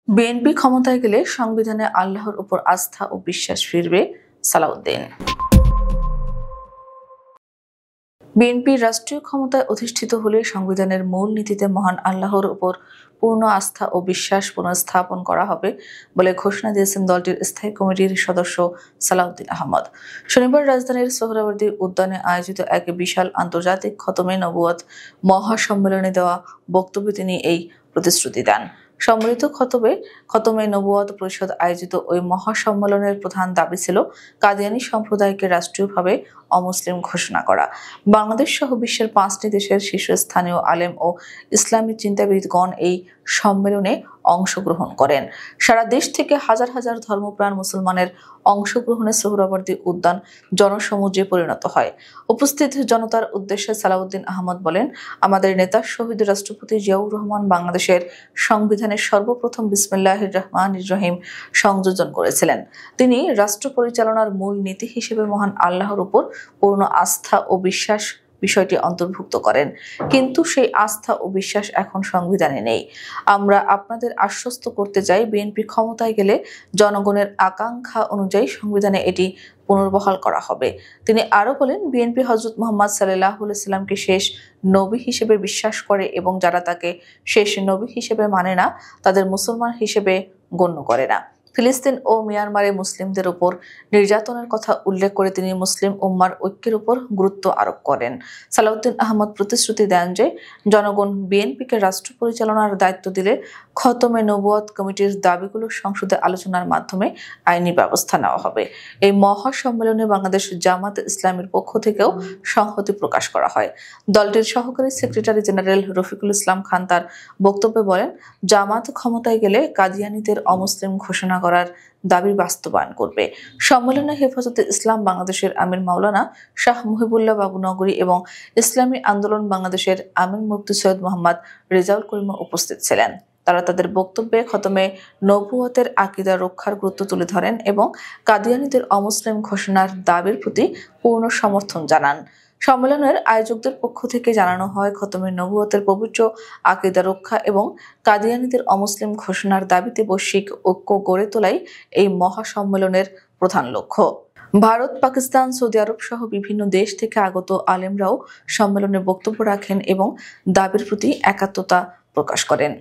BNP ক্ষমতায় গেলে সংবিধানে আল্লাহর উপর আস্থা ও বিশ্বাস ফিরবে, সালাউদ্দিন। বিএনপি রাষ্ট্রীয় ক্ষমতায় অধিষ্ঠিত হলে সংবিধানের মূল নীতিতে মহান আল্লাহর উপর পূর্ণ আস্থা ও বিশ্বাস পুনঃস্থাপন করা হবে বলে ঘোষণা দিয়েছেন দলটির স্থায়ী কমিটির সদস্য সালাউদ্দিন আহমদ। শনিবার রাজধানীর সোহরাওয়ার্দী উদ্যানে আয়োজিত এক বিশাল আন্তর্জাতিক খতমে নবুয়ত মহাসম্মেলনে দেওয়া বক্তব্যে তিনি এই প্রতিশ্রুতি দেন। সম্মিলিত খতমে নবুয়ত পরিষদ আয়োজিত ওই মহাসম্মেলনের প্রধান দাবি ছিল কাদিয়ানী সম্প্রদায়কে রাষ্ট্রীয়ভাবে অমুসলিম ঘোষণা করা। বাংলাদেশ সহ বিশ্বের 5টি দেশের শীর্ষস্থানীয় আলেম ও ইসলামী চিন্তাবিদগণ এই সম্মেলনে অংশগ্রহণ করেন। সারা দেশ থেকে হাজার হাজার ধর্মপ্রাণ মুসলমানের অংশগ্রহণে সোহরাওয়ার্দী উদ্যান জনসমুদ্রে পরিণত হয়। উপস্থিত জনতার উদ্দেশ্যে সালাউদ্দিন আহমদ বলেন, আমাদের নেতা শহীদ রাষ্ট্রপতি জিয়াউর রহমান বাংলাদেশের সংবিধানের সর্বপ্রথম বিসমিল্লাহির রহমানির রহিম সংযোজন করেছিলেন। তিনি রাষ্ট্র পরিচালনার মূল নীতি হিসেবে মহান আল্লাহর উপর পূর্ণ আস্থা ও বিশ্বাস বিষয়টি অন্তর্ভুক্ত করেন, কিন্তু সেই আস্থা ও বিশ্বাস এখন সংবিধানে নেই। আমরা আপনাদের আশ্বস্ত করতে চাই, বিএনপি ক্ষমতায় গেলে জনগণের আকাঙ্ক্ষা অনুযায়ী সংবিধানে এটি পুনর্বহাল করা হবে। তিনি আরো বলেন, বিএনপি হযরত মুহাম্মদ সাল্লাল্লাহু আলাইহি সাল্লামকে শেষ নবী হিসেবে বিশ্বাস করে এবং যারা তাকে শেষ নবী হিসেবে মানে না তাদের মুসলমান হিসেবে গণ্য করে না। ফিলিস্তিন ও মিয়ানমারে মুসলিমদের উপর নির্যাতনের কথা উল্লেখ করে তিনি মুসলিম উম্মার ঐক্যের উপর গুরুত্ব আরোপ করেন। সালাউদ্দিন আহমদ প্রতিশ্রুতি দেন যে জনগণ বিএনপিকে রাষ্ট্র পরিচালনার দায়িত্ব দিলে খতমে নবুয়ত কমিটির দাবিগুলো সংসদে আলোচনার মাধ্যমে আইনি ব্যবস্থা নেওয়া হবে। এই মহাসম্মেলনে বাংলাদেশ জামাত ইসলামীর পক্ষ থেকেও সংহতি প্রকাশ করা হয়। দলটির সহকারী সেক্রেটারি জেনারেল রফিকুল ইসলাম খান তার বক্তব্যে বলেন, জামাত ক্ষমতায় গেলে কাদিয়ানীদের অমুসলিম ঘোষণা করার দাবি বাস্তবায়ন করবে। সম্মেলনে হেফাজতে ইসলাম বাংলাদেশের আমির মাওলানা শাহ মুহিবুল্লাহ বাবু নগরী এবং ইসলামী আন্দোলন বাংলাদেশের আমির মুফতি সৈয়দ মোহাম্মদ রেজাউল করিম উপস্থিত ছিলেন। তারা তাদের বক্তব্যে খতমে নবুয়তের আকীদা রক্ষার গুরুত্ব তুলে ধরেন এবং কাদিয়ানীদের অমুসলিম ঘোষণার দাবির প্রতি পূর্ণ সমর্থন জানান। সম্মেলনের আয়োজকদের পক্ষ থেকে জানানো হয়, খতমে নবুয়তের পবিত্র আকীদা রক্ষা এবং কাদিয়ানীদের অমুসলিম ঘোষণার দাবিতে বৈশ্বিক ঐক্য গড়ে তোলাই এই মহাসম্মেলনের প্রধান লক্ষ্য। ভারত, পাকিস্তান, সৌদি আরব সহ বিভিন্ন দেশ থেকে আগত আলেমরাও সম্মেলনে বক্তব্য রাখেন এবং দাবির প্রতি একাত্মতা প্রকাশ করেন।